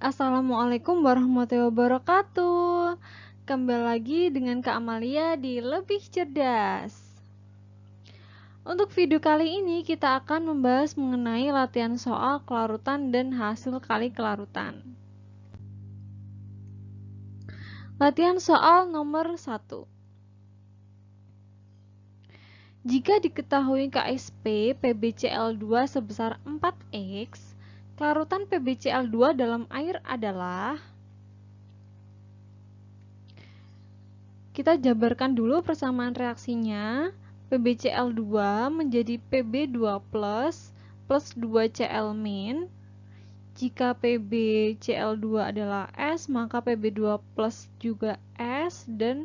Assalamualaikum warahmatullahi wabarakatuh. Kembali lagi dengan Kak Amalia di Lebih Cerdas. Untuk video kali ini kita akan membahas mengenai latihan soal kelarutan dan hasil kali kelarutan. Latihan soal nomor 1. Jika diketahui KSP PbCl2 sebesar 4X, kelarutan PbCl2 dalam air adalah. Kita jabarkan dulu persamaan reaksinya. PbCl2 menjadi Pb2 plus 2Cl-. Jika PbCl2 adalah S, maka Pb2 plus juga S dan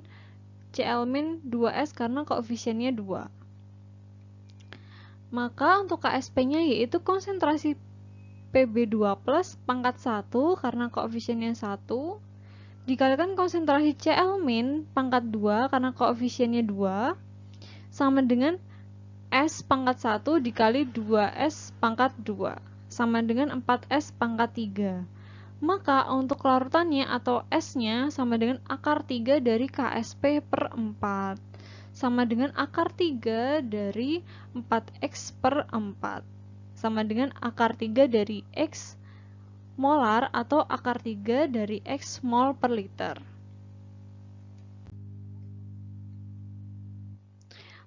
Cl- 2S karena koefisiennya 2. Maka untuk KSP-nya yaitu konsentrasi Pb2 plus pangkat 1 karena koefisiennya 1 dikalikan konsentrasi Cl- pangkat 2 karena koefisiennya 2 sama dengan S pangkat 1 dikali 2S pangkat 2 sama dengan 4S pangkat 3. Maka untuk larutannya atau S-nya sama dengan akar 3 dari KSP per 4 sama dengan akar 3 dari 4X per 4 sama dengan akar 3 dari X molar atau akar 3 dari X mol per liter.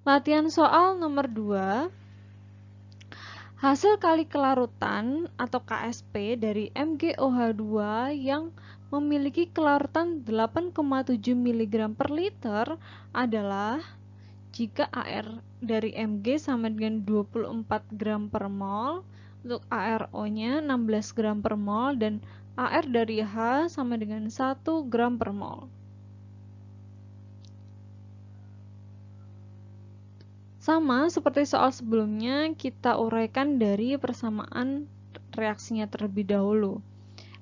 Latihan soal nomor 2. Hasil kali kelarutan atau KSP dari MgOH2 yang memiliki kelarutan 8,7 mg per liter adalah jika AR dari Mg sama dengan 24 gram per mol, untuk ARO-nya 16 gram per mol, dan AR dari H sama dengan 1 gram per mol. Sama seperti soal sebelumnya, kita uraikan dari persamaan reaksinya terlebih dahulu.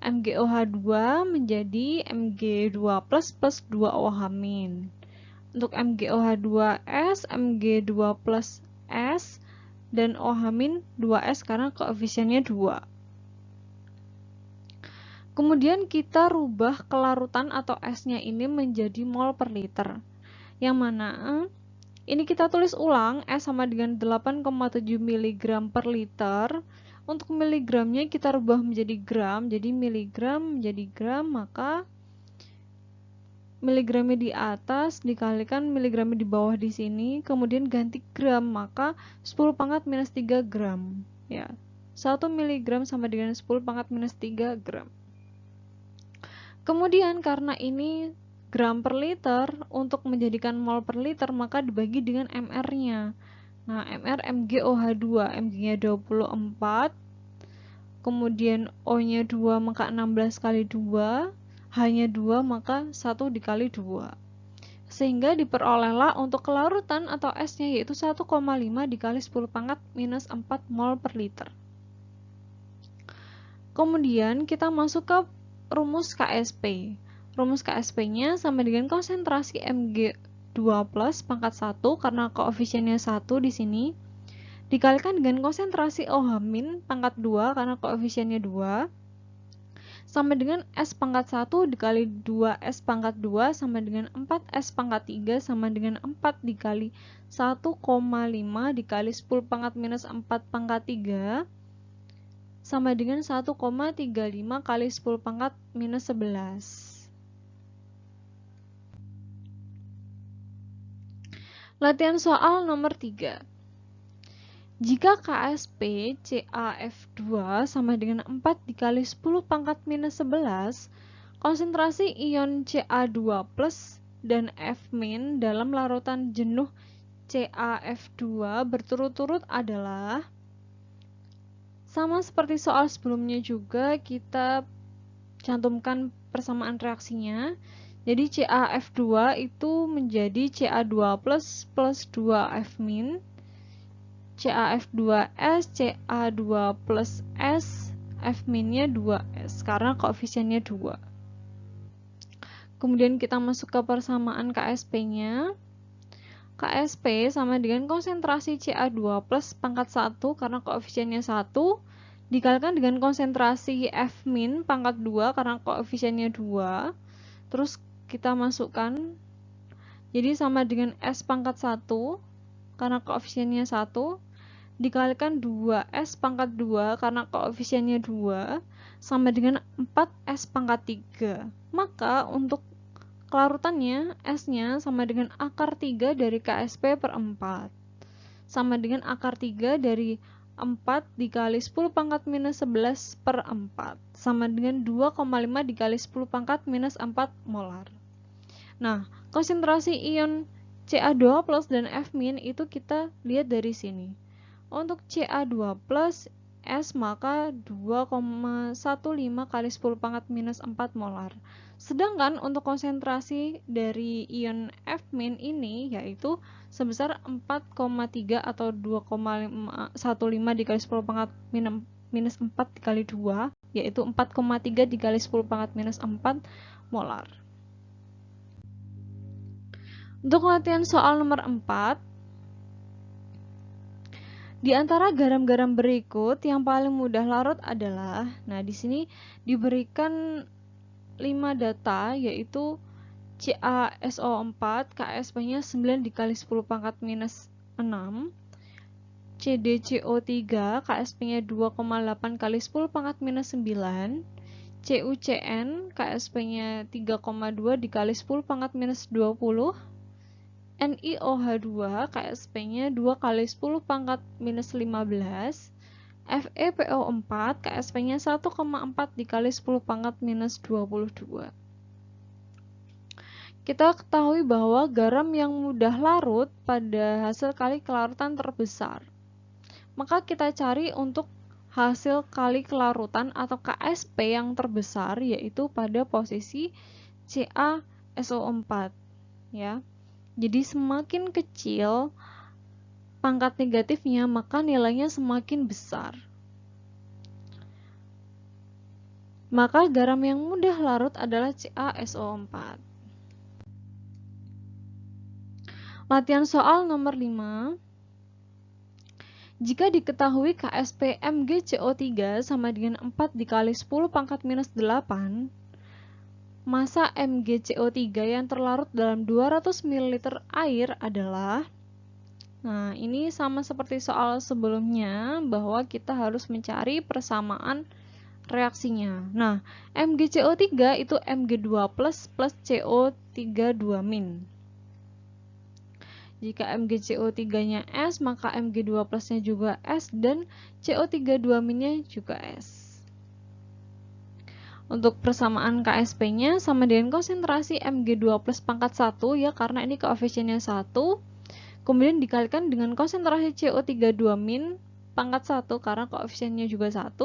MgOH2 menjadi Mg2 plus 2OH-. Untuk MgOH2S, Mg2 plus S, dan OH- 2S karena koefisiennya 2. Kemudian kita rubah kelarutan atau S-nya ini menjadi mol per liter. Yang mana ini kita tulis ulang, S sama dengan 8,7 mg per liter. Untuk miligramnya kita rubah menjadi gram, jadi miligram menjadi gram, maka miligramnya di atas dikalikan miligramnya di bawah di sini, kemudian ganti gram, maka 10 pangkat minus 3 gram. Ya, 1 miligram sama dengan 10 pangkat minus 3 gram. Kemudian karena ini gram per liter, untuk menjadikan mol per liter maka dibagi dengan MR-nya. Nah, MR MgOH2, Mg-nya 24, kemudian O-nya 2 maka 16 kali 2, H-nya 2 maka 1 dikali 2. Sehingga diperolehlah untuk kelarutan atau S-nya yaitu 1,5 dikali 10 pangkat minus 4 mol per liter. Kemudian kita masuk ke rumus KSP. Rumus KSP-nya sama dengan konsentrasi Mg2 plus pangkat 1 karena koefisiennya 1 di sini dikalikan dengan konsentrasi OH- pangkat 2 karena koefisiennya 2 sama dengan S pangkat 1 dikali 2S pangkat 2 sama dengan 4S pangkat 3 sama dengan 4 dikali 1,5 dikali 10 pangkat minus 4 pangkat 3 sama dengan 1,35 kali 10 pangkat minus 11. Latihan soal nomor 3. Jika KSP CaF2 sama dengan 4 dikali 10 pangkat minus 11, konsentrasi ion Ca2 plus dan F- dalam larutan jenuh CaF2 berturut-turut adalah, sama seperti soal sebelumnya juga kita cantumkan persamaan reaksinya. Jadi CaF2 itu menjadi Ca2 plus 2F-, CaF2S, Ca2 plus S, F-nya 2S karena koefisiennya 2. Kemudian kita masuk ke persamaan KSP-nya. KSP sama dengan konsentrasi Ca2 plus pangkat 1 karena koefisiennya 1 dikalikan dengan konsentrasi F min pangkat 2 karena koefisiennya 2, terus kita masukkan, jadi sama dengan S pangkat 1 karena koefisiennya 1, dikalikan 2S pangkat 2 karena koefisiennya 2, sama dengan 4S pangkat 3. Maka untuk kelarutannya, S-nya sama dengan akar 3 dari KSP per 4, sama dengan akar 3 dari 4 dikali 10 pangkat minus 11 per 4, sama dengan 2,5 dikali 10 pangkat minus 4 molar. Nah, konsentrasi ion Ca2 plus dan F min itu kita lihat dari sini. Untuk Ca2 plus S maka 2,15 kali 10 pangkat minus 4 molar. Sedangkan untuk konsentrasi dari ion F min ini yaitu sebesar 4,3 atau 2,15 dikali 10 pangkat minus 4 dikali 2, yaitu 4,3 dikali 10 pangkat minus 4 molar. Untuk latihan soal nomor 4, di antara garam-garam berikut yang paling mudah larut adalah, nah di sini diberikan 5 data yaitu CaSO4 KSP-nya 9 dikali 10 pangkat minus 6, CdCO3 KSP-nya 2,8 kali 10 pangkat minus 9, CuCN KSP-nya 3,2 dikali 10 pangkat minus 20, NiOH2 KSP-nya 2 kali 10 pangkat minus 15, FePO4 KSP-nya 1,4 dikali 10 pangkat minus 22. Kita ketahui bahwa garam yang mudah larut pada hasil kali kelarutan terbesar. Maka kita cari untuk hasil kali kelarutan atau KSP yang terbesar, yaitu pada posisi CaSO4 ya. Jadi semakin kecil pangkat negatifnya, maka nilainya semakin besar. Maka garam yang mudah larut adalah CaSO4. Latihan soal nomor 5. Jika diketahui KSP MgCO3 sama dengan 4 dikali 10 pangkat minus 8, massa MgCO3 yang terlarut dalam 200 ml air adalah, nah ini sama seperti soal sebelumnya bahwa kita harus mencari persamaan reaksinya. Nah, MgCO3 itu Mg2 plus CO3 2 min. Jika MgCO3-nya S, maka Mg2 plusnya juga S dan CO3 2 minnya juga S. Untuk persamaan KSP-nya sama dengan konsentrasi Mg2 plus pangkat 1 ya, karena ini koefisiennya 1. Kemudian dikalikan dengan konsentrasi CO3 2 min pangkat 1 karena koefisiennya juga 1.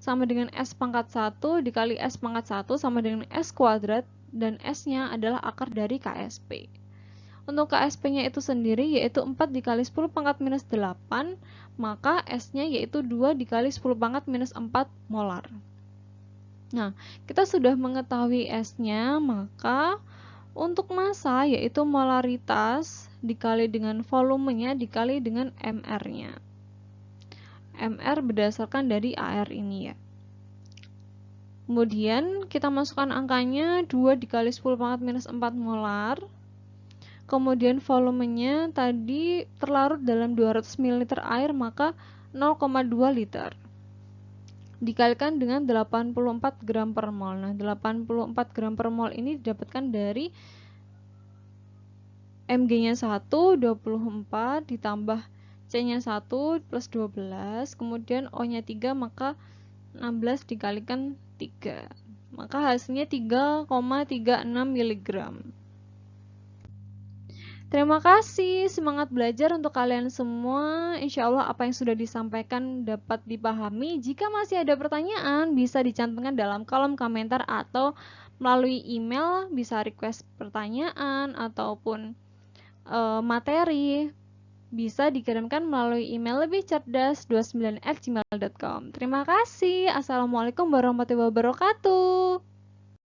Sama dengan S pangkat 1 dikali S pangkat 1 sama dengan S kuadrat, dan S-nya adalah akar dari KSP. Untuk KSP-nya itu sendiri yaitu 4 dikali 10 pangkat minus 8, maka S-nya yaitu 2 dikali 10 pangkat minus 4 molar. Nah, kita sudah mengetahui S-nya, maka untuk massa yaitu molaritas dikali dengan volumenya dikali dengan MR-nya. MR berdasarkan dari AR ini ya. Kemudian kita masukkan angkanya 2 dikali 10 pangkat minus 4 molar. Kemudian volumenya tadi terlarut dalam 200 ml air, maka 0,2 liter. Dikalikan dengan 84 gram per mol. Nah, 84 gram per mol ini didapatkan dari Mg-nya 1, 24, ditambah C-nya 1 plus 12, kemudian O-nya 3, maka 16 dikalikan 3. Maka hasilnya 3,36 mg. Terima kasih, semangat belajar untuk kalian semua. Insya Allah apa yang sudah disampaikan dapat dipahami. Jika masih ada pertanyaan, bisa dicantumkan dalam kolom komentar atau melalui email, bisa request pertanyaan ataupun materi. Bisa dikirimkan melalui email lebihcerdas29@gmail.com. Terima kasih. Assalamualaikum warahmatullahi wabarakatuh.